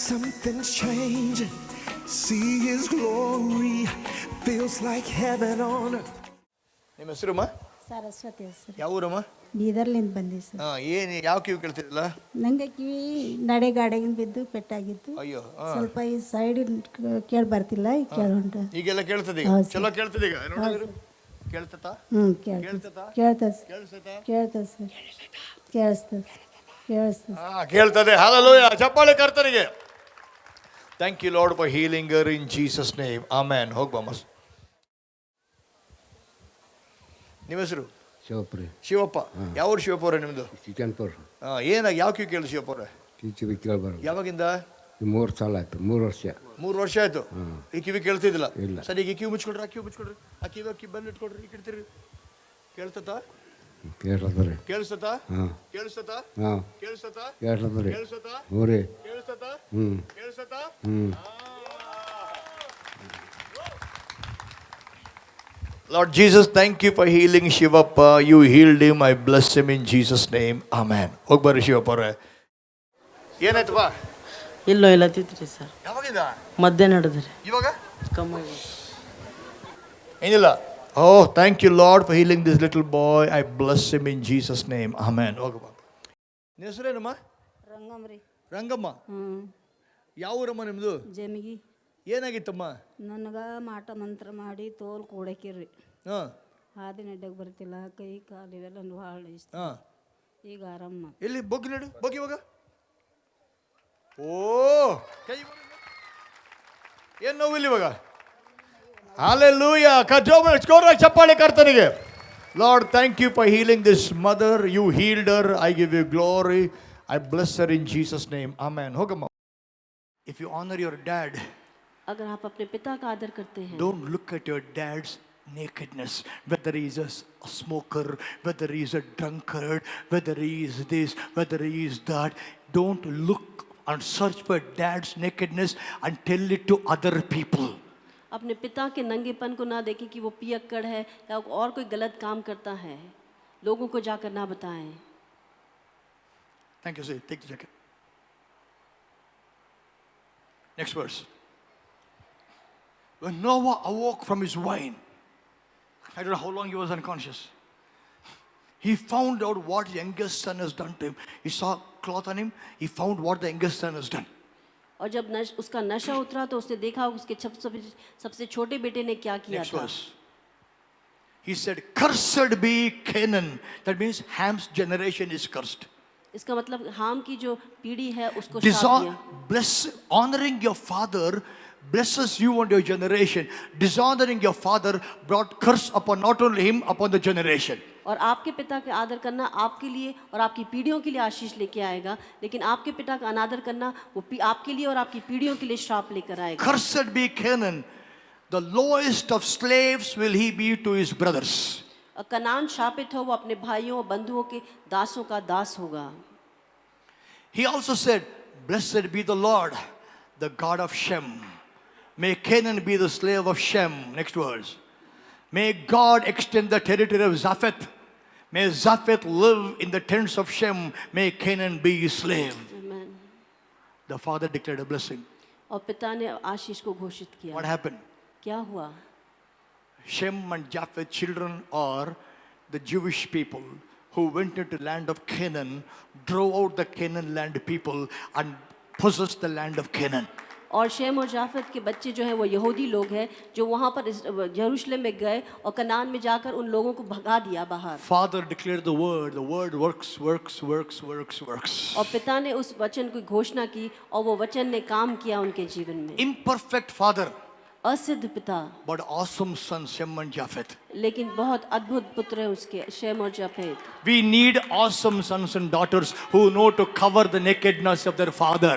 Something's changed. See His glory. Feels like heaven on earth. ನಿಮ್ಮ ಹೆಸರಮ್ಮ? ಸರಸ್ವತಿ ಹೆಸರು. ಯಾವ ಊರಮ್ಮ? ಬೀದರ್ಲಿಂದ ಬಂದಿ ಸರ್. ಏನು ಯಾವ ಕಿವಿ ಕೇಳ್ತಿರಲಿಲ್ಲ? ನಂಗೆ ಕಿವಿ ನಡೆಗಾಡಿಗಿಂದ ಬಿದ್ದು ಪೆಟ್ಟಾಗಿತ್ತು. ಅಯ್ಯೋ. ಸ್ವಲ್ಪ ಈ ಸೈಡ್ ಕೇಳಿ ಬರ್ತಿಲ್ಲ, ಈಗ ಕೇಳುಂಟು. ಈಗೆಲ್ಲ ಕೇಳ್ತದೆ ಈಗ? ಚಲೋ ಕೇಳ್ತದೆ ಈಗ? ನೋಡಿದ್ರು ಕೇಳ್ತತಾ? ಕೇಳ್ತದೆ ಸರ್. ಕೇಳಿಸ್ತದೆ. ಕೇಳ್ತದೆ. ಹಲ್ಲೆಲೂಯಾ. ಚಪ್ಪಾಳೆ ಕರ್ತನಿಗೆ. Thank you Lord for healing her in Jesus name. Amen. ಹೋಗ್ಬಮ್ಮ. ನಿಮ್ಮ ಹೆಸರು? ಶಿವಪುರಿ. ಶಿವಪ್ಪ. ಯಾವ ಊರು ಶಿವಪ್ಪ ಅವ್ರೆ ನಿಮ್ಮದು? ಚಿಕನ್ಪುರ. ಯಾವ ಕಿವಿ ಕೇಳಿ ಶಿವಪ್ಪ ಅವ್ರೆ? ಕಿವಿ ಕೇಳಬಾರ್ದು. ಯಾವಾಗಿಂದ? 3 ಸಾಲ ಆಯ್ತು. 3 ವರ್ಷ. 3 ವರ್ಷ ಆಯ್ತು. ಈ ಕಿವಿ ಕೇಳ್ತಿದ್ದಿಲ್ಲ? ಇಲ್ಲ. ಸರಿ, ಈಗ ಕಿವಿ ಮುಚ್ಕೊಡ್ರಿ. ಆ ಕಿವಿ ಬಂದು ಇಟ್ಕೊಡ್ರಿ. ಈ ಕಿಡ್ತೀರಿ. ಕೇಳ್ತತಾ? ಕೇಳ್ತದ್ರಿ. ಕೇಳಿಸ್ತತಾ? ಹಾಂ. ಕೇಳಿಸ್ತತಾ? ಹಾಂ. ಕೇಳಿಸ್ತತಾ? ಕೇಳ್ತದ್ರಿ. ಕೇಳಿಸ್ತತಾ? ಹ್ಞೂ ರೀ. ಕೇಳಿಸ್ತತಾ? ಹ್ಞೂ. ಕೇಳಿಸ್ತತಾ? ಹ್ಞೂ. Lord Jesus, thank you for healing Shivappa. You healed him. I bless him in Jesus' name. Amen. ಹೋಗ್ಬರ್ರಿ Shivappa ಅವರೇ. ಏನಾಯ್ತು ಬಾ? ಇಲ್ಲ ತಿತ್ರಿ ಸರ್. ಯಾವಾಗಿಂದ? ಮಧ್ಯಾಹ್ನ ನಡೆದ್ರಿ. ಇವಾಗ ಕಮ್ಮಿ ಏನಿಲ್ಲ. Oh, thank you Lord for healing this little boy. I bless him in Jesus' name. Amen. ಹೋಗಪ್ಪ. ನಿನ್ನ ಹೆಸರೇನಮ್ಮ? ರಂಗಮ್ರಿ. ರಂಗಮ್ಮ. ಯಾವ ಊರಮ್ಮ ನಿಮ್ಮದು? ಜಮಿಗಿ. ಏನಾಗಿತ್ತಮ್ಮ? ನನಗೆ ಮಾಟ ಮಂತ್ರ ಮಾಡಿ ತೋಲ್ ಕೂಡಕಿರ್ರಿ. ಹಾಂ. ಹಾದಿ ನಡ್ಡಕ್ಕೆ ಬರ್ತಿಲ್ಲ, ಕೈ ಕಾಲು ಇವೆಲ್ಲ ಭಾಳ ಇಷ್ಟ. ಹಾಂ. ಈಗ ಆರಾಮ. ಎಲ್ಲಿ ಬಗ್ಗಿ ನಡು, ಬಗ್ಗಿ ಇವಾಗ. ಓ, ಕೈ ಏನು ನೋವಿಲ್ಲ ಇವಾಗ? Hallelujah. Jora chappale kartanige. Lord, thank you for healing this mother. You healed her. I give you glory. I bless her in Jesus' name. Amen. Hogama. If you honor your dad, अगर आप अपने पिता का आदर करते हैं, don't look at your dad's nakedness, whether he is a smoker, whether he is a drunkard, whether he is this, whether he is that. Don't look and search for dad's nakedness and tell it to other people. अपने पिता के नंगेपन को ना देखें कि वो पियक्कड़ है या और कोई गलत काम करता है. लोगों को जाकर ना बताएं. Thank you, sir. Take the jacket. Next verse. When Noah awoke from his wine, I don't know how long he was unconscious. He found out what his youngest son has done to him. He saw cloth on him. He found what the youngest son has done. और जब उसका नशा उतरा तो उसने देखा उसके सबसे छोटे बेटे ने क्या किया Next था. verse. He said, "Cursed be Canaan." That means Ham's generation is cursed. इसका मतलब हाम की जो पीढ़ी है उसको शाप दिया. Honoring your father blesses you and your generation. Dishonoring your father brought curse upon not only him, upon the generation. और आपके पिता का आदर करना आपके लिए और आपकी पीढ़ियों के लिए आशीष लेके आएगा, लेकिन आपके पिता का अनादर करना वो आपके लिए और आपकी पीढ़ियों के लिए श्राप लेकर आएगा. Cursed be Canaan. The lowest of slaves will he be to his brothers. Kanan शापित हो, वो अपने भाइयों और बंधुओं के दासों का दास होगा. He also said, "Blessed be the Lord, the God of Shem. May Canaan be the slave of Shem." Next verse. May God extend the territory of Japheth. May Japheth live in the tents of Shem. May Canaan be his slave. Amen. The father declared a blessing. और पिता ने आशीष को घोषित किया. What happened? क्या हुआ? Shem and Japheth children are the Jewish people who went into the land of Canaan, drove out the Canaan land people and possessed the land of Canaan. और Shem और जाफत के बच्चे जो हैं वो यहूदी लोग हैं जो वहाँ पर यरूशलेम में गए और कनान में जाकर उन लोगों को भगा दिया बाहर. Father declared the word works. और पिता ने उस वचन की घोषणा की और वो वचन ने काम किया उनके जीवन में. Imperfect father, असिद्ध पिता, but awesome son Shem and Japheth. लेकिन बहुत अद्भुत पुत्र हैं उसके, शेम और जाफेत. We need awesome sons and daughters who know to cover the nakedness of their father.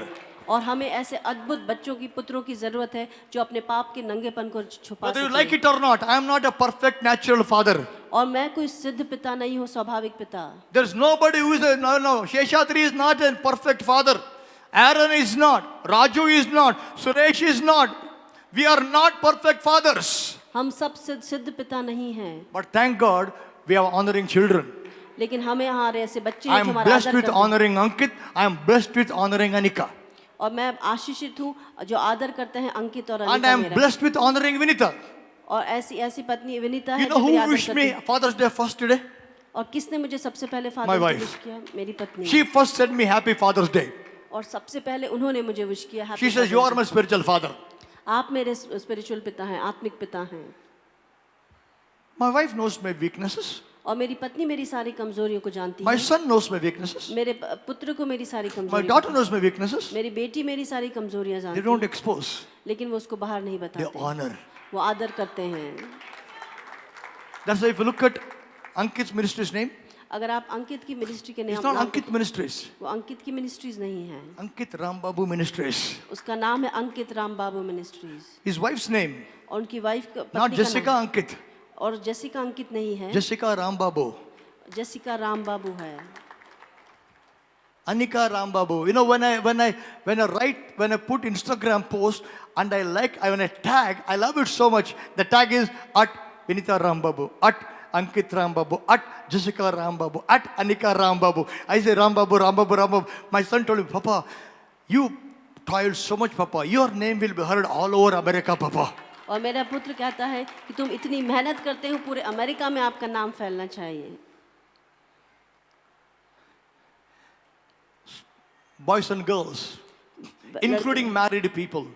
और हमें ऐसे अद्भुत बच्चों की पुत्रों की जरूरत है जो अपने पाप के नंगेपन को छुपा Whether you सकें. like it or not, I am not a perfect natural father. और मैं कोई सिद्ध पिता नहीं हूँ, स्वाभाविक पिता. There's nobody who is no. Sheshatri is not a perfect father. Aaron is not. Raju is not. Suresh is not. We are not perfect fathers. हम सब सिद्ध पिता नहीं हैं. But thank God we are honoring children. लेकिन हमें हमारे ऐसे बच्चे I हैं am जो हमारा blessed आदर with करते हैं. honoring Ankit. I am blessed with honoring Anika. और मैं आशीषित हूँ जो आदर करते हैं अंकित और And I अनिता am मेरा। blessed with honoring Vinita. और ऐसी ऐसी पत्नी विनीता है You know जो मेरी who आदर wished करती me है। Father's Day first today? और किसने मुझे सबसे पहले My Father's Day wife. Wish किया? मेरी पत्नी। She first said me Happy Father's Day. और सबसे पहले उन्होंने मुझे विश किया She happy says, You are Father's my Day. spiritual father. आप मेरे स्पिरिचुअल पिता हैं, आत्मिक पिता हैं। My wife knows my weaknesses. और मेरी पत्नी मेरी सारी कमजोरियों को जानती My है। son knows my weaknesses. मेरे पुत्र को मेरी सारी My कमजोरियां, daughter knows my weaknesses. मेरी बेटी मेरी सारी कमजोरियां They जानती don't है, expose. लेकिन वो उसको बाहर नहीं They बताते। honor. वो आदर करते हैं। That's why if you look at Ankit's ministry's name, अगर आप अंकित की मिनिस्ट्री के it's नाम not Ankit Ministries. वो अंकित की मिनिस्ट्रीज नहीं है, Ankit Rambabu Ministries. उसका नाम है अंकित राम बाबू मिनिस्ट्रीज। His wife's name, और उनकी वाइफ not पत्नी का Jessica नाम, Ankit. और जेसिका अंकित नहीं है, Jessica Rambabu. जेसिका राम बाबू है। Anika Rambabu. You know, when I write, when I put Instagram post and when I tag, I love it so much. The tag is at Vinita Rambabu, at Ankit Rambabu, at Jessica Rambabu, at Anika Rambabu. I say Rambabu. My son told me, Papa, you toiled so much, Papa. Your name will be heard all over America, Papa. और मेरा पुत्र कहता है कि तुम इतनी मेहनत करते हो, पूरे अमेरिका में आपका नाम फैलना चाहिए। Boys and girls, including married people.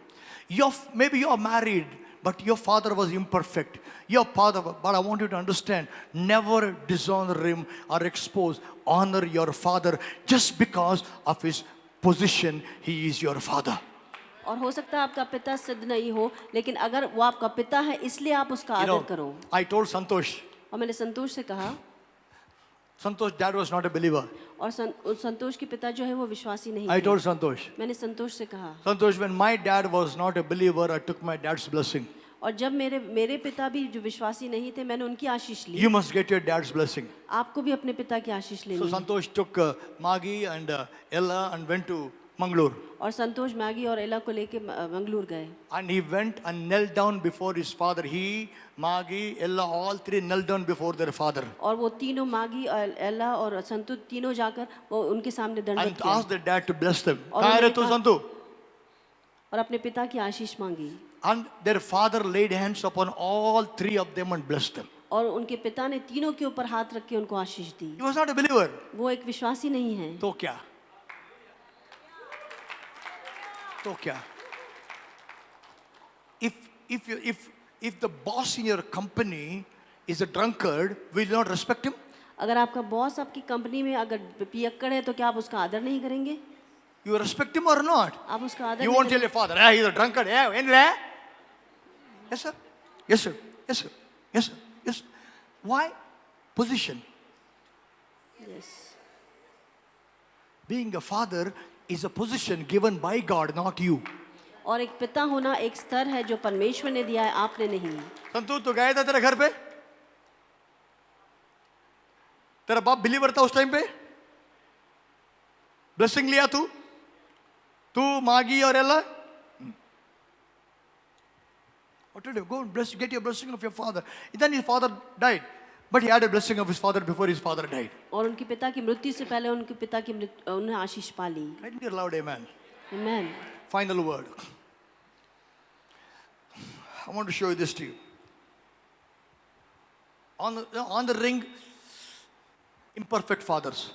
Maybe you're married, but your father was imperfect. Your father, but I want you to understand, never dishonor him or expose. Honor your father just because of his position. He is your father. और हो सकता है आपका पिता सिद्ध नहीं हो, लेकिन अगर वो आपका पिता है इसलिए आप उसका आदर करो। I told Santosh. और मैंने संतोष से कहा, Santosh, dad was not a believer. और संतोष के पिता जो है वो विश्वासी नहीं I थे। told Santosh. मैंने संतोष से कहा, Santosh, when my dad was not a believer, I took my dad's blessing. और जब मेरे पिता भी जो विश्वासी नहीं थे, मैंने उनकी आशीष ली। You must get your dad's blessing. आपको भी अपने पिता की आशीष So लेनी है। Santosh took Maggie and Ella and went to Mangalore. और संतोष मैगी और एला को लेके मंगलूर गए। And he went and knelt down before his father. He, Maggie, Ella, all three knelt down before their father. और वो तीनों मागी और एला और संतु तीनों जाकर वो उनके सामने दंडवत And किया asked their dad to bless them. और कहाँ है रे उन्होंने तू कहा- संतु? और अपने पिता की आशीष मांगी। And their father laid hands upon all three of them and blessed them. और उनके पिता ने तीनों के ऊपर हाथ रख के उनको आशीष दी। He was not a believer. वो एक विश्वासी नहीं है। तो क्या? तो क्या? If the boss in your company is a drunkard, will you not respect him? अगर आपका बॉस आपकी कंपनी में अगर पियक्कड़ है तो क्या आप उसका आदर नहीं करेंगे? You respect him or not? आप उसका आदर You नहीं won't tell करेंगे? your father, hey, he's a drunkard. Hey, when there? Yes, sir. Yes, sir. Yes, sir. Yes, sir. Yes. Sir. Why? Position. Yes. Being a father is a position given by God, not you. और एक पिता होना एक स्तर है जो परमेश्वर ने दिया है, आपने नहीं। संतु तू गया था तेरे घर पे? तेरा बाप बिलीवर था उस टाइम पे? ब्लेसिंग लिया तू? तू मागी और एला? What did you go and bless? Get your blessing of your father. Then his father died, but he had a blessing of his father before his father died. और उनके पिता की मृत्यु से पहले उनके पिता की उन्हें आशीष पा ली। Can you loud amen? Amen. Final word. I want to show you this to you. On the ring, imperfect fathers.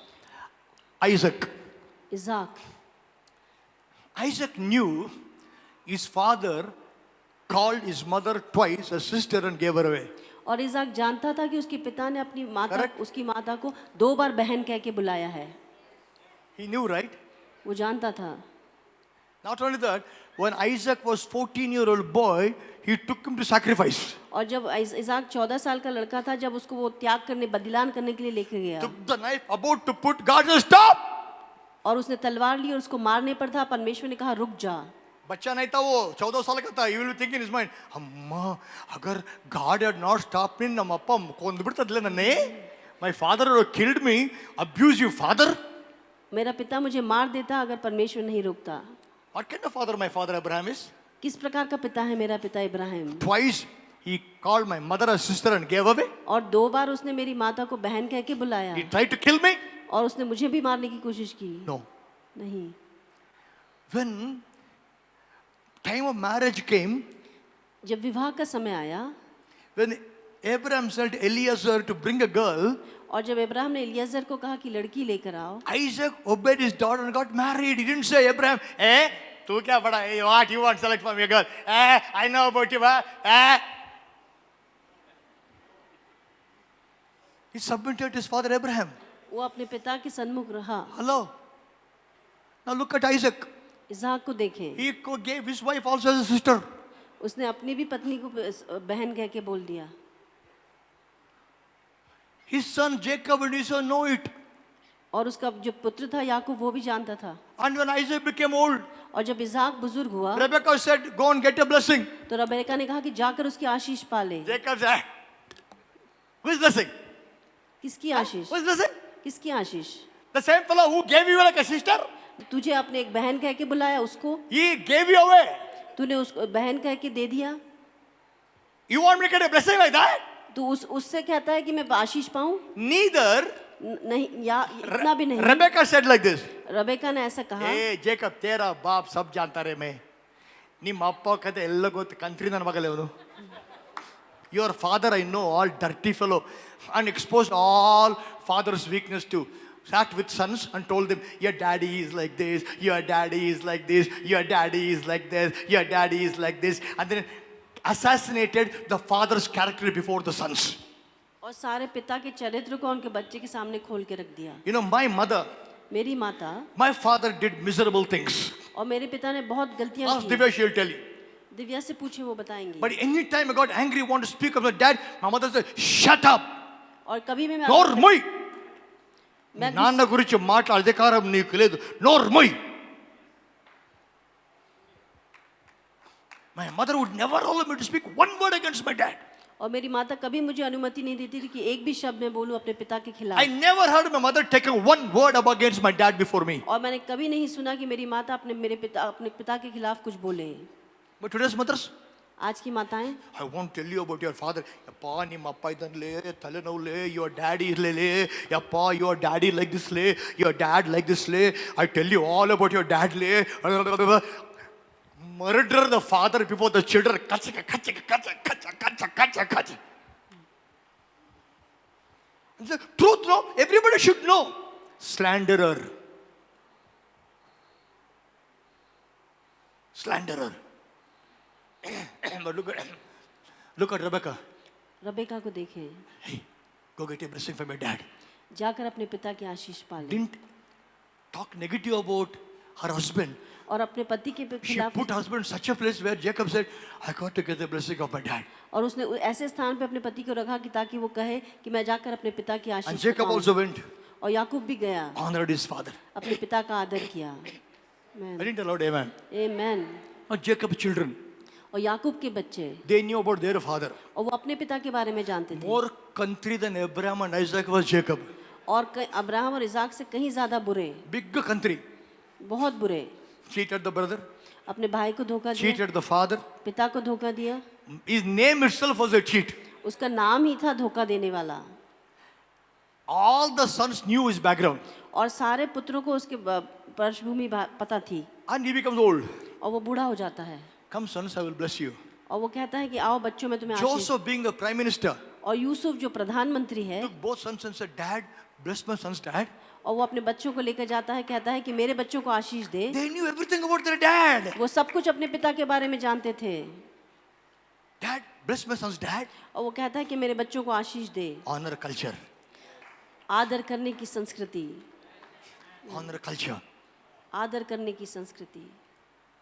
Isaac. Isaac knew his father called his mother twice, a sister, and gave her away. और इज़ाक जानता था कि उसके पिता ने अपनी माता Correct. उसकी माता को 2 बार बहन कह के बुलाया है। He knew, right? वो जानता था। Not only that, when Isaac was 14-year-old boy, he took him to sacrifice. और जब इज़ाक 14 साल का लड़का था, जब उसको वो त्याग करने बलिदान करने के लिए लेके गया Took the knife about to put, God said, stop! और उसने तलवार ली और उसको मारने पर था, परमेश्वर ने कहा रुक जा। बच्चा नहीं था वो, 14 साल का था. He will be thinking in his mind, अम्मा अगर God had not stopped me, ನಮ್ಮ ಅಪ್ಪ ಕೊಂದು ಬಿಡ್ತದ್ಲೆ ನನ್ನೇ. My father would have killed me, abusive father. मेरा पिता मुझे मार देता अगर परमेश्वर नहीं रोकता। What kind of father my father Abraham is? किस प्रकार का पिता है मेरा पिता Ibrahim. Twice he called my mother a sister and gave away. और 2 बार उसने मेरी माता को बहन कह के बुलाया He tried to kill me. और उसने मुझे भी मारने की कोशिश की। No. नहीं। When time of marriage came, जब विवाह का समय आया when Abraham sent Eliezer to bring a girl, और जब अब्राहम ने एलियाजर को कहा कि लड़की लेकर आओ, Isaac obeyed his daughter and got married. He didn't say, Abraham, तू क्या बड़ा है? What you want? Select for me a girl. I know about you. He submitted to his father Abraham. वो अपने पिता के सन्मुख रहा। Hello. Now look at Isaac. इसहाक को देखें, He gave his wife also as a sister. उसने अपनी भी पत्नी को बहन कह के बोल दिया। His son Jacob and Esau know it. और उसका जो पुत्र था याकूब वो भी जानता था। And when Isaac became old, और जब इसहाक बुजुर्ग हुआ Rebecca said, go and get a blessing. तो रबेका ने कहा कि जाकर उसकी आशीष पा ले। Jacob said, who is blessing? किसकी आशीष? Who is blessing? किसकी आशीष? The same fellow who gave you like a sister, तुझे अपने एक बहन कह के बुलाया उसको, he gave you away. तूने उसको बहन कह के दे दिया। You want me to get a blessing like that? तू उससे कहता है कि मैं आशीष पाऊं? Neither. नहीं, या इतना भी नहीं। Rebecca said like this. Rebecca ने ऐसा कहा, Hey Jacob, तेरा बाप सब जानता रे मैं. ನಿಮ್ಮ ಅಪ್ಪ ಕತೆ ಎಲ್ಲ ಗೊತ್ತು ಕಂತ್ರಿ ನನ್ನ ಮಗಲೇ ಅವನು. Your father I know, all dirty fellow, and exposed all father's weakness to. Sat with sons and told them, your daddy is like this, your daddy is like this, your daddy is like this, your daddy is like this, and then assassinated the father's character before the sons. और सारे पिता के चरित्र को उनके बच्चे के सामने खोल के रख दिया। You know, my mother, मेरी माता, my father did miserable things. और मेरे पिता ने बहुत गलतियां Ask की। Divya, she'll tell you. Divya से पूछे वो बताएंगी। But anytime I got angry, want to speak of my dad, my mother said, shut up. और कभी भी मैं Normoi. मैं నాన్న గురించి మాట్లాడే అధికారం నీకు లేదు. నోర్మోయ్. My mother would never allow me to speak one word against my dad. और मेरी माता कभी मुझे अनुमति नहीं देती थी कि एक भी शब्द मैं बोलूं अपने पिता के खिलाफ। I never heard my mother taking one word against my dad before me. और मैंने कभी नहीं सुना कि मेरी माता अपने पिता के खिलाफ कुछ बोले। But today's mothers, आज की माताएं, I won't tell you about your father. ಯಪ್ಪಾ ನಿಮ್ಮ ಅಪ್ಪ ಇದನ್ಲೇ ತಲೆನೋವುಲೇ, your daddy ಇರ್ಲೇಲೇ, ಯಪ್ಪಾ your daddy like this ಲೇ, your dad like this ಲೇ, I tell you all about your dad ಲೇ. Murder the father before the children. Kacha, kacha, kacha, kacha, kacha, kacha, kacha. The truth, no? Everybody should know. Slanderer. Slanderer. But look at Rebecca. Rebecca को देखें, Hey, go get a blessing from your dad. जाकर अपने पिता की आशीष पा ले। Didn't talk negative about her husband. और अपने पति के She खिलाफ, put husband in such a place where Jacob said, I got to get the blessing of my dad. और उसने ऐसे स्थान पे अपने पति को रखा कि ताकि वो कहे कि मैं जाकर अपने पिता की And आशीष Jacob पाऊं। also went, और याकूब भी गया, honored his father. अपने पिता का आदर किया। I didn't allow amen. Amen. But Jacob's children, और याकूब के बच्चे, they knew about their father. और वो अपने पिता के बारे में जानते थे। More country than Abraham and Isaac was Jacob. और अब्राहम और इसाक से कहीं ज्यादा बुरे, Big country. बहुत बुरे। Cheated the brother, अपने भाई को धोखा दिया, cheated the father. पिता को धोखा दिया। His name itself was a cheat. उसका नाम ही था धोखा देने वाला। All the sons knew his background. और सारे पुत्रों को उसके पृष्ठभूमि पता थी। And he becomes old. और वो बूढ़ा हो जाता है। Come sons, I will bless you. और वो कहता है कि आओ बच्चों में तुम्हें आशीष। Joseph being the prime minister, और यूसुफ जो प्रधानमंत्री है, took both sons and said, Dad, bless my son's dad. और वो अपने बच्चों को लेकर जाता है, कहता है कि मेरे बच्चों को आशीष दे। They knew everything about their dad. वो सब कुछ अपने पिता के बारे में जानते थे। Dad, bless my son's dad. और वो कहता है कि मेरे बच्चों को आशीष दे। Honor culture. आदर करने की संस्कृति, Honor culture. आदर करने की संस्कृति।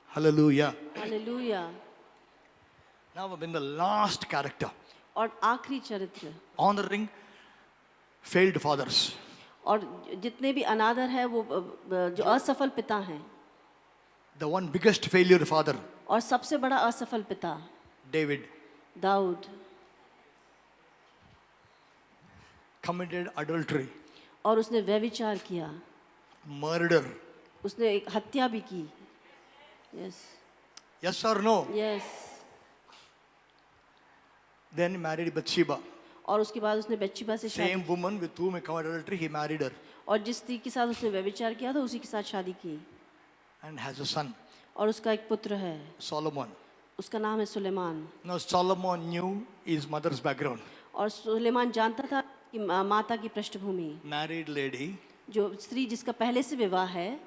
Hallelujah. Hallelujah. Now in the last character, और आखिरी चरित्र, honoring failed fathers. और जितने भी अनादर है वो जो असफल पिता हैं, The one biggest failure father, और सबसे बड़ा असफल पिता David, दाऊद, committed adultery, और उसने व्यभिचार किया, murder. उसने एक हत्या भी की। Yes Yes or no? Yes. Then married Bathsheba. और उसके बाद उसने बच्चीबा से शादी, Same woman with whom he committed adultery, he married her. और जिस स्त्री के साथ उसने व्यभिचार किया था उसी के साथ शादी की। and has a son, और उसका एक पुत्र है, Solomon. उसका नाम है Suleman. Now Solomon knew his mother's background. और सुलेमान जानता था कि माता की पृष्ठभूमि, Married lady, जो स्त्री जिसका पहले से विवाह है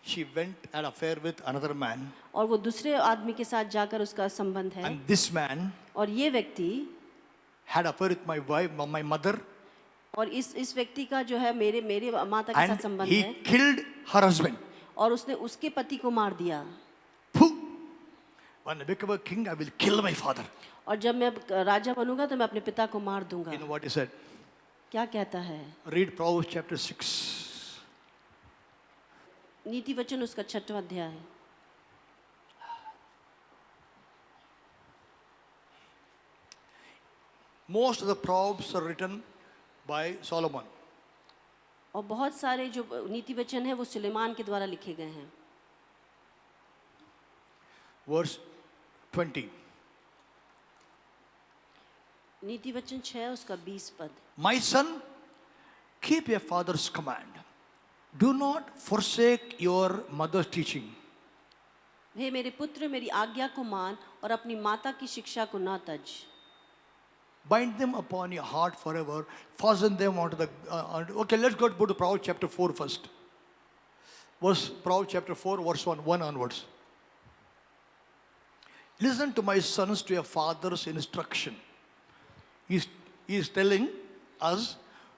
she went had affair with another man, और वो दूसरे आदमी के साथ जाकर उसका संबंध है, and this man और ये व्यक्ति had affair with my wife, my mother, और इस व्यक्ति का जो है मेरे माता के साथ and संबंध he है, killed her husband. और उसने उसके पति को मार दिया। Phew! When I become a king, I will kill my father. और जब मैं राजा बनूंगा तो मैं अपने पिता को मार दूंगा। You know what he said? क्या कहता है? Read Proverbs chapter 6. नीति वचन उसका 6वां अध्याय। Most of the Proverbs are written by Solomon. और बहुत सारे जो नीति वचन है वो सुलेमान के द्वारा लिखे गए हैं। Verse 20. नीति वचन 6 उसका 20 पद। My son, keep your father's command. Do not forsake your mother's teaching. हे मेरे पुत्र, मेरी आज्ञा को मान और अपनी माता की शिक्षा को ना तज। Bind them upon your heart forever. Fasten them onto the. Okay, let's go to Proverbs chapter 4 first. Proverbs chapter 4, verse 1 onwards. Listen to my sons, to your father's instruction. He is telling us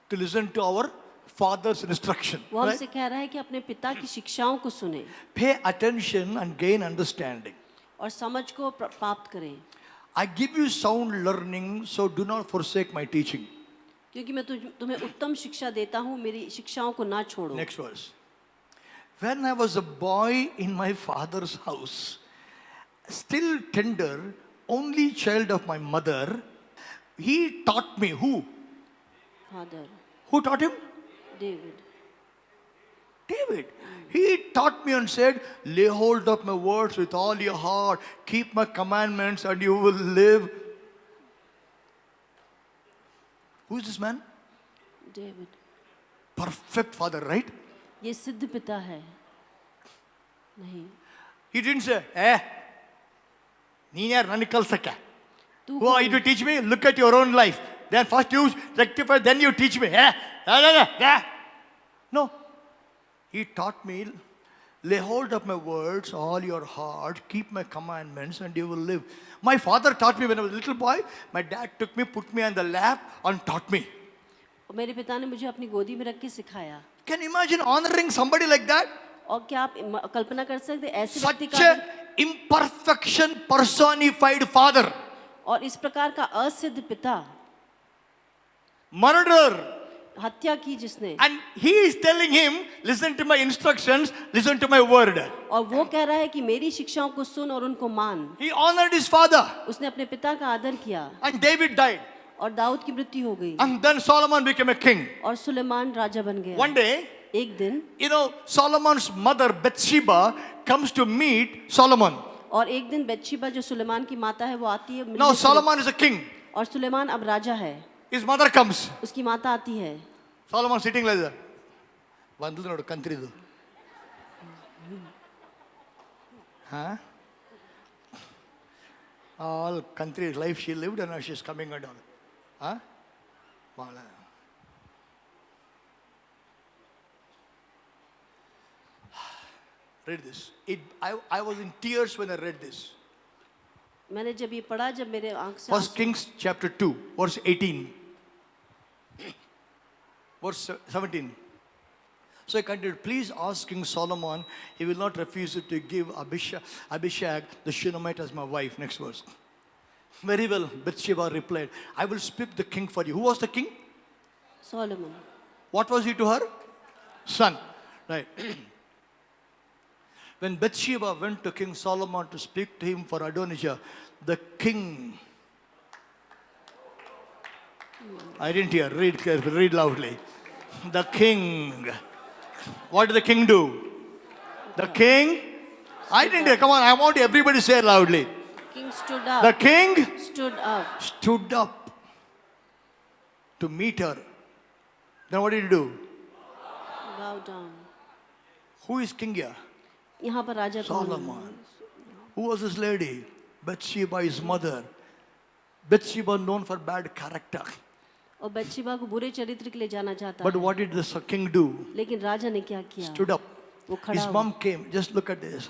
to listen to our father's instruction. वो Right? हमसे कह रहा है कि अपने पिता की शिक्षाओं को सुने Pay attention and gain understanding. और समझ को प्राप्त करें, I give you sound learning, so do not forsake my teaching. क्योंकि मैं तुम्हें उत्तम शिक्षा देता हूँ, मेरी शिक्षाओं को ना छोड़ो। Next verse. When I was a boy in my father's house, still tender, only child of my mother, he taught me. Who? Father Who taught him? David. David. He taught me and said, lay hold of my words with all your heart, keep my commandments, and you will live. Who is this man? David, Perfect father, right? ये सिद्ध पिता है। नहीं, He didn't say, ನೀನ್ ಯಾರು ನನಗೆ ಕಲ್ಸಕ್ಕೆ? तू Who are you to teach me? Look at your own life. Then first you rectify, then you teach me. No. He taught me, lay hold of my words, all your heart, keep my commandments, and you will live. My father taught me when I was a little boy. My dad took me, put me on the lap, and taught me. और मेरे पिता ने मुझे अपनी गोदी में रख के सिखाया। Can you imagine honoring somebody like that? और क्या आप कल्पना कर सकते ऐसे व्यक्ति Such का an imperfection personified father. और इस प्रकार का असिद्ध पिता, Murderer. हत्या की जिसने, And he is telling him, listen to my instructions, listen to my word. और वो कह रहा है कि मेरी शिक्षाओं को सुन और उनको मान। He honored his father. उसने अपने पिता का आदर किया And David died. और दाऊद की मृत्यु हो गई And then Solomon became a king. और सुलेमान राजा बन गया। One day, एक दिन, Solomon's mother Bathsheba comes to meet Solomon. और एक दिन बेतशेबा जो सुलेमान की माता है वो आती है मिलने Now के लिए। Solomon is a king. और सुलेमान अब राजा है। His mother comes. उसकी माता आती है। Solomon sitting like that. Vandal nodu country du. Huh? All country life she lived and now she's coming and all. Huh? Bala. Read this. I was in tears when I read this. मैंने जब ये पढ़ा, जब मेरे आंख से First Kings chapter 2, verse 18. Verse 17. So I continued, please ask King Solomon, he will not refuse to give Abishag the Shunammite as my wife. Next verse. Very well, Bathsheba replied, I will speak the king for you. Who was the king? Solomon. What was he to her? Son. Right. When Bathsheba went to King Solomon to speak to him for Adonijah, the king. I didn't hear. Read carefully. Read loudly. The king. What did the king do? The king. I didn't hear. Come on. I want everybody to say it loudly. King stood The up. king Stood up. stood up to meet her. Then what did he do? Bow down. Who is king here? यहाँ पर राजा कौन है? Solomon. Who was this lady? Bathsheba, his mother. Bathsheba known for bad character. और बत्शीबा को बुरे चरित्र के लिए जाना चाहता But है, what did this king do? लेकिन राजा ने क्या किया? Stood up. वो खड़ा His हुआ। mom came. Just look at this.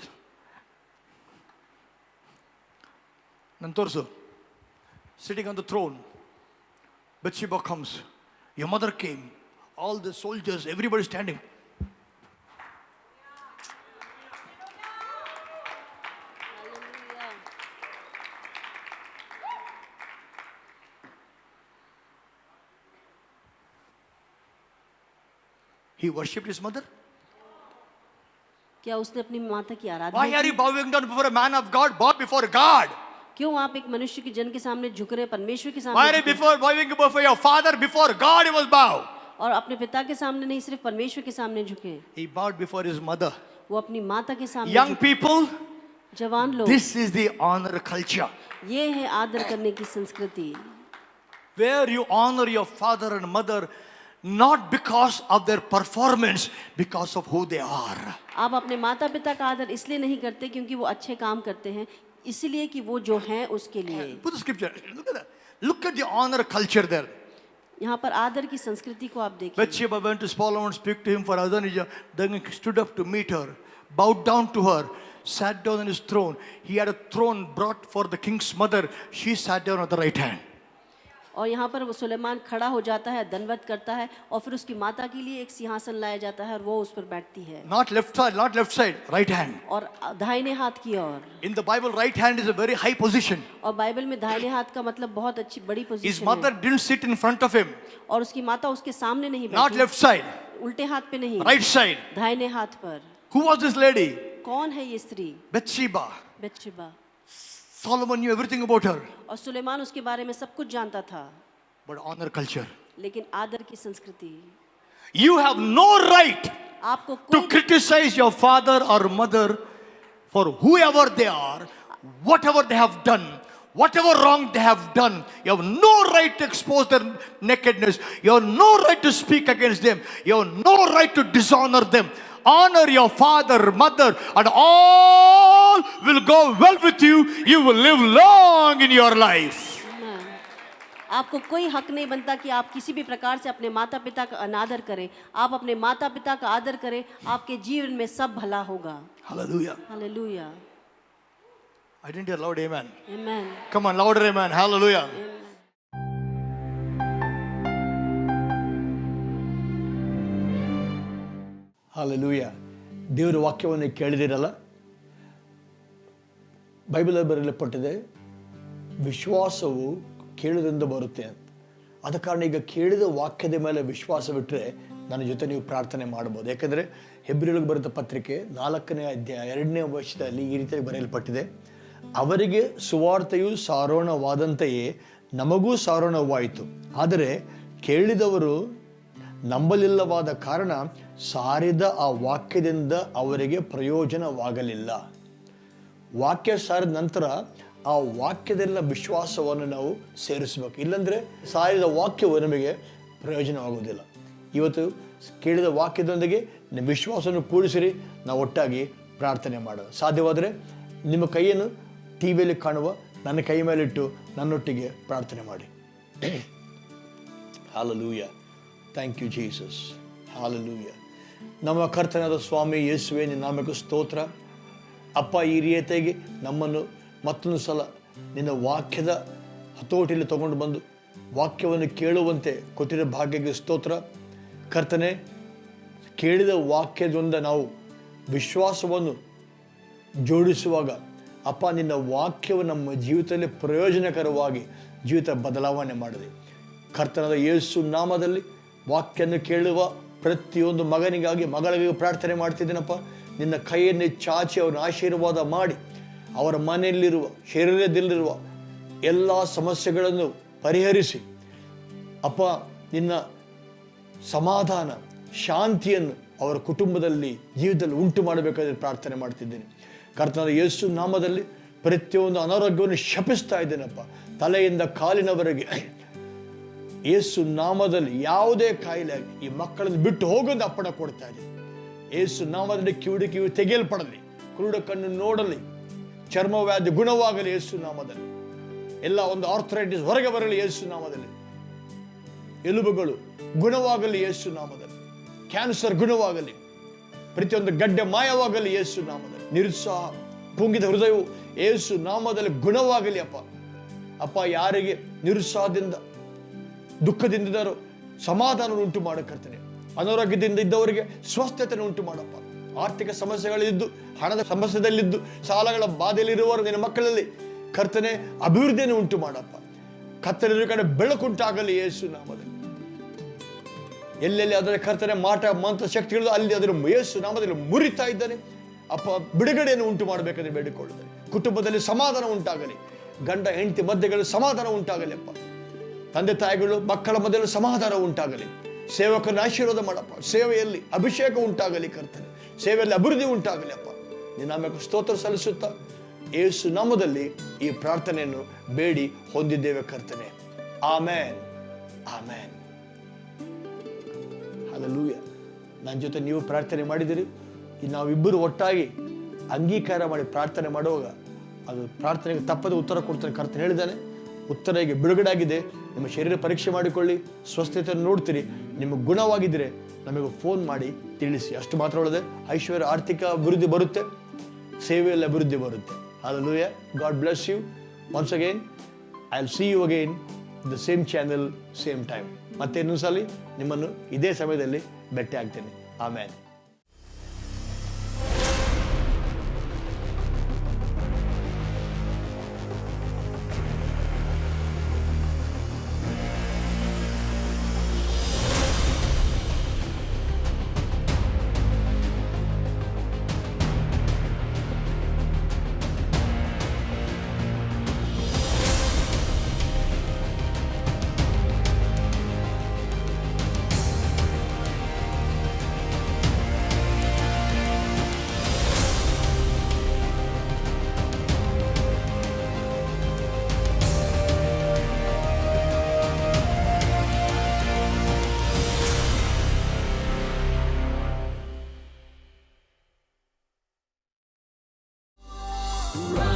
Nantorsu, sitting on the throne. Bathsheba comes. Your mother came. All the soldiers, everybody standing. He worshipped his mother. क्या उसने अपनी माता की आराधना Why are की? you bowing down before a man of God? Bow before God. क्यों आप एक मनुष्य के जन के सामने झुक रहे, परमेश्वर के Why are सामने you झुके? bowing before your father? Before God, he was bow. और अपने पिता के सामने नहीं, सिर्फ परमेश्वर के सामने झुके। He bowed before his mother. वो अपनी माता के सामने Young झुके। people, जवान लोग, this is the honor culture. ये है आदर करने की संस्कृति, Where you honor your father and mother not because of their performance, because of who they are. आप अपने माता पिता का आदर इसलिए नहीं करते क्योंकि वो अच्छे काम करते हैं, इसलिए कि वो जो हैं उसके लिए। Put the scripture. Look at that. Look at the honor culture there. यहाँ पर आदर की संस्कृति को आप देखिए। Bathsheba went to Solomon, speak to him for Adonijah. Then he stood up to meet her, bowed down to her, sat down on his throne. He had a throne brought for the king's mother. She sat down on the right hand. और यहाँ पर वो सुलेमान खड़ा हो जाता है, दंडवत करता है, और फिर उसकी माता के लिए एक सिंहासन लाया जाता है और वो उस पर बैठती है। Not left side, right hand. और दाहिने हाथ की ओर। In the Bible, right hand is a very high position. और बाइबल में दाहिने हाथ का मतलब बहुत अच्छी बड़ी His पोजीशन mother है। didn't sit in front of him. और उसकी माता उसके सामने नहीं Not बैठी, left side, उल्टे हाथ पे नहीं, right side. दाहिने हाथ पर। Who was this lady? कौन है ये स्त्री? Bathsheba. बत्शेबा। Solomon knew everything about her. और सुलेमान उसके बारे में सब कुछ जानता था, But honor culture. लेकिन आदर की संस्कृति। You have no right आपको to कोई criticize your father or mother for whoever they are, whatever they have done, whatever wrong they have done. You have no right to expose their nakedness. You have no right to speak against them. You have no right to dishonor them. Honor your father, mother, and all will go well with you. You will live long in your life. आपको कोई हक नहीं बनता कि आप किसी भी प्रकार से अपने माता पिता का अनादर करें। आप अपने माता पिता का आदर करें, आपके जीवन में सब भला होगा। Hallelujah. Hallelujah, I didn't hear loud amen. Amen. Come on, louder amen. Hallelujah. Hallelujah. ದೇವರ ವಾಕ್ಯವನ್ನು ಕೇಳಿದಿರಲ್ಲ, ಬೈಬಲಲ್ಲಿ ಬರೆಯಲ್ಪಟ್ಟಿದೆ, ವಿಶ್ವಾಸವು ಕೇಳುವುದರಿಂದ ಬರುತ್ತೆ ಅಂತ. ಆದ ಕಾರಣ ಈಗ ಕೇಳಿದ ವಾಕ್ಯದ ಮೇಲೆ ವಿಶ್ವಾಸವಿಟ್ಟರೆ ನನ್ನ ಜೊತೆ ನೀವು ಪ್ರಾರ್ಥನೆ ಮಾಡ್ಬೋದು. ಯಾಕಂದರೆ ಹೆಬ್ರಿಯರಿಗೆ ಬರೆದ ಪತ್ರಿಕೆ 4ನೇ ಅಧ್ಯಾಯ 2ನೇ ವರ್ಷದಲ್ಲಿ ಈ ರೀತಿಯಾಗಿ ಬರೆಯಲ್ಪಟ್ಟಿದೆ, ಅವರಿಗೆ ಸುವಾರ್ತೆಯು ಸಾರೋಣವಾದಂತೆಯೇ ನಮಗೂ ಸಾರೋಣವಾಯಿತು, ಆದರೆ ಕೇಳಿದವರು ನಂಬಲಿಲ್ಲವಾದ ಕಾರಣ ಸಾರಿದ ಆ ವಾಕ್ಯದಿಂದ ಅವರಿಗೆ ಪ್ರಯೋಜನವಾಗಲಿಲ್ಲ. ವಾಕ್ಯ ಸಾರಿದ ನಂತರ ಆ ವಾಕ್ಯದೆಲ್ಲ ವಿಶ್ವಾಸವನ್ನು ನಾವು ಸೇರಿಸಬೇಕು, ಇಲ್ಲಾಂದರೆ ಸಾರಿದ ವಾಕ್ಯವು ನಮಗೆ ಪ್ರಯೋಜನವಾಗುವುದಿಲ್ಲ. ಇವತ್ತು ಕೇಳಿದ ವಾಕ್ಯದೊಂದಿಗೆ ನಿಮ್ಮ ವಿಶ್ವಾಸವನ್ನು ಕೂಡಿಸಿರಿ, ನಾವು ಒಟ್ಟಾಗಿ ಪ್ರಾರ್ಥನೆ ಮಾಡೋದು. ಸಾಧ್ಯವಾದರೆ ನಿಮ್ಮ ಕೈಯನ್ನು ಟಿ ವಿಯಲ್ಲಿ ಕಾಣುವ ನನ್ನ ಕೈ ಮೇಲಿಟ್ಟು ನನ್ನೊಟ್ಟಿಗೆ ಪ್ರಾರ್ಥನೆ ಮಾಡಿ. Hallelujah. Thank you Jesus. Hallelujah. ನಮ್ಮ ಕರ್ತನಾದ ಸ್ವಾಮಿ ಯೇಸುವೇ, ನಿನ್ನ ನಾಮಕ್ಕೆ ಸ್ತೋತ್ರ. ಅಪ್ಪ, ಈ ರೀತಿಯಾಗಿ ನಮ್ಮನ್ನು ಮತ್ತೊಂದು ಸಲ ನಿನ್ನ ವಾಕ್ಯದ ಹತೋಟಿಯಲ್ಲಿ ತಗೊಂಡು ಬಂದು ವಾಕ್ಯವನ್ನು ಕೇಳುವಂತೆ ಕೊಟ್ಟಿರೋ ಭಾಗ್ಯಕ್ಕೆ ಸ್ತೋತ್ರ. ಕರ್ತನೆ, ಕೇಳಿದ ವಾಕ್ಯದಿಂದ ನಾವು ವಿಶ್ವಾಸವನ್ನು ಜೋಡಿಸುವಾಗ ಅಪ್ಪ, ನಿನ್ನ ವಾಕ್ಯವು ನಮ್ಮ ಜೀವಿತದಲ್ಲಿ ಪ್ರಯೋಜನಕರವಾಗಿ ಜೀವಿತ ಬದಲಾವಣೆ ಮಾಡಿದೆ. ಕರ್ತನಾದ ಯೇಸು ನಾಮದಲ್ಲಿ ವಾಕ್ಯವನ್ನು ಕೇಳುವ ಪ್ರತಿಯೊಂದು ಮಗನಿಗಾಗಿ ಮಗಳಿಗಾಗಿ ಪ್ರಾರ್ಥನೆ ಮಾಡ್ತಿದ್ದೀನಪ್ಪ. ನಿನ್ನ ಕೈಯನ್ನೇ ಚಾಚಿ ಅವರನ್ನು ಆಶೀರ್ವಾದ ಮಾಡಿ ಅವರ ಮನೆಯಲ್ಲಿರುವ ಶರೀರದಲ್ಲಿರುವ ಎಲ್ಲ ಸಮಸ್ಯೆಗಳನ್ನು ಪರಿಹರಿಸಿ ಅಪ್ಪ, ನಿನ್ನ ಸಮಾಧಾನ ಶಾಂತಿಯನ್ನು ಅವರ ಕುಟುಂಬದಲ್ಲಿ ಜೀವಿತದಲ್ಲಿ ಉಂಟು ಮಾಡಬೇಕಾದ್ರೆ ಪ್ರಾರ್ಥನೆ ಮಾಡ್ತಿದ್ದೇನೆ. ಕರ್ತನಾದ ಯೇಸು ನಾಮದಲ್ಲಿ ಪ್ರತಿಯೊಂದು ಅನಾರೋಗ್ಯವನ್ನು ಶಪಿಸ್ತಾ ಇದ್ದೇನಪ್ಪ. ತಲೆಯಿಂದ ಕಾಲಿನವರೆಗೆ ಯೇಸು ನಾಮದಲ್ಲಿ ಯಾವುದೇ ಕಾಯಿಲೆ ಈ ಮಕ್ಕಳನ್ನು ಬಿಟ್ಟು ಹೋಗೋದು ಅಪ್ಪಣೆ ಕೊಡ್ತಾ ಇದೆ. ಯೇಸು ನಾಮದಲ್ಲಿ ಕಿವಿ ತೆಗೆಯಲ್ಪಡಲಿ, ಕುರುಡ ಕಣ್ಣು ನೋಡಲಿ, ಚರ್ಮ ವ್ಯಾಧಿ ಗುಣವಾಗಲಿ ಯೇಸು ನಾಮದಲ್ಲಿ. ಎಲ್ಲ ಒಂದು ಆರ್ಥರೈಟಿಸ್ ಹೊರಗೆ ಬರಲಿ ಯೇಸು ನಾಮದಲ್ಲಿ. ಎಲುಬುಗಳು ಗುಣವಾಗಲಿ ಯೇಸು ನಾಮದಲ್ಲಿ. ಕ್ಯಾನ್ಸರ್ ಗುಣವಾಗಲಿ, ಪ್ರತಿಯೊಂದು ಗಡ್ಡೆ ಮಾಯವಾಗಲಿ ಯೇಸು ನಾಮದಲ್ಲಿ. ನಿರುತ್ಸಾಹ, ಕುಂಗಿದ ಹೃದಯವು ಯೇಸು ನಾಮದಲ್ಲಿ ಗುಣವಾಗಲಿ ಅಪ್ಪ. ಅಪ್ಪ, ಯಾರಿಗೆ ನಿರುತ್ಸಾಹದಿಂದ ದುಃಖದಿಂದಿದ್ದಾರೋ ಸಮಾಧಾನ ಉಂಟು ಮಾಡಕರ್ತೇನೆ. ಅನಾರೋಗ್ಯದಿಂದ ಇದ್ದವರಿಗೆ ಸ್ವಸ್ಥತೆ ಉಂಟು ಮಾಡಪ್ಪ. ಆರ್ಥಿಕ ಸಮಸ್ಯೆಗಳಿದ್ದು, ಹಣದ ಸಮಸ್ಯೆದಲ್ಲಿದ್ದು, ಸಾಲಗಳ ಬಾಧೆಯಲ್ಲಿರುವವರು ನಿನ್ನ ಮಕ್ಕಳಲ್ಲಿ ಕರ್ತನೆ ಅಭಿವೃದ್ಧಿಯನ್ನು ಉಂಟು ಮಾಡಪ್ಪ. ಕತ್ತಲಿರುವ ಕಡೆ ಬೆಳಕುಂಟಾಗಲಿ ಯೇಸು ನಾಮದಲ್ಲಿ. ಎಲ್ಲೆಲ್ಲಿ ಅದರ ಕರ್ತನೆ ಮಾಟ ಮಂತ್ರ ಶಕ್ತಿಗಳು ಅಲ್ಲಿ ಅದರ ಯೇಸು ನಾಮದಲ್ಲಿ ಮುರಿತಾ ಇದ್ದಾನೆ ಅಪ್ಪ. ಬಿಡುಗಡೆಯನ್ನು ಉಂಟು ಮಾಡಬೇಕಂದ್ರೆ ಬೇಡಿಕೊಳ್ಳುತ್ತಾರೆ. ಕುಟುಂಬದಲ್ಲಿ ಸಮಾಧಾನ ಉಂಟಾಗಲಿ, ಗಂಡ ಹೆಂಡತಿ ಮಧ್ಯೆಗಳು ಸಮಾಧಾನ ಉಂಟಾಗಲಿ ಅಪ್ಪ. ತಂದೆ ತಾಯಿಗಳು ಮಕ್ಕಳ ಮಧ್ಯೆ ಸಮಾಧಾನ ಉಂಟಾಗಲಿ. ಸೇವಕರನ್ನು ಆಶೀರ್ವಾದ ಮಾಡಪ್ಪ. ಸೇವೆಯಲ್ಲಿ ಅಭಿಷೇಕ ಉಂಟಾಗಲಿ ಕರ್ತನೆ, ಸೇವೆಯಲ್ಲಿ ಅಭಿವೃದ್ಧಿ ಉಂಟಾಗಲಿ ಅಪ್ಪ. ನಿನ್ನ ನಾಮಕ್ಕೆ ಸ್ತೋತ್ರ ಸಲ್ಲಿಸುತ್ತಾ ಯೇಸು ನಾಮದಲ್ಲಿ ಈ ಪ್ರಾರ್ಥನೆಯನ್ನು ಬೇಡಿ ಹೊಂದಿದ್ದೇವೆ ಕರ್ತನೆ. ಆಮೇನ್, ಆಮೇನ್, ಹಲ್ಲೆಲೂಯಾ. ನನ್ನ ಜೊತೆ ನೀವು ಪ್ರಾರ್ಥನೆ ಮಾಡಿದಿರಿ. ನಾವಿಬ್ಬರು ಒಟ್ಟಾಗಿ ಅಂಗೀಕಾರ ಮಾಡಿ ಪ್ರಾರ್ಥನೆ ಮಾಡುವಾಗ ಅದು ಪ್ರಾರ್ಥನೆಗೆ ತಪ್ಪದೆ ಉತ್ತರ ಕೊಡ್ತಾನೆ ಕರ್ತನೆ ಹೇಳಿದ್ದಾನೆ. ಉತ್ತರ ಈಗ ಬಿಡುಗಡೆ ಆಗಿದೆ. ನಿಮ್ಮ ಶರೀರ ಪರೀಕ್ಷೆ ಮಾಡಿಕೊಳ್ಳಿ, ಸ್ವಸ್ಥತೆಯನ್ನು ನೋಡ್ತೀರಿ. ನಿಮಗೆ ಗುಣವಾಗಿದ್ದರೆ ನಮಗೆ ಫೋನ್ ಮಾಡಿ ತಿಳಿಸಿ. ಅಷ್ಟು ಮಾತ್ರ ಒಳ್ಳೆಯದೆ. ಐಶ್ವರ್ಯ, ಆರ್ಥಿಕ ಅಭಿವೃದ್ಧಿ ಬರುತ್ತೆ, ಸೇವೆಯಲ್ಲಿ ಅಭಿವೃದ್ಧಿ ಬರುತ್ತೆ. Hallelujah. God bless you once again. I will see you again the same channel, same time. ಮತ್ತೆ ಇನ್ನೊಂದ್ಸಲಿ ನಿಮ್ಮನ್ನು ಇದೇ ಸಮಯದಲ್ಲಿ ಭೇಟಿ ಆಗ್ತೇನೆ. ಆಮೇಲೆ Right.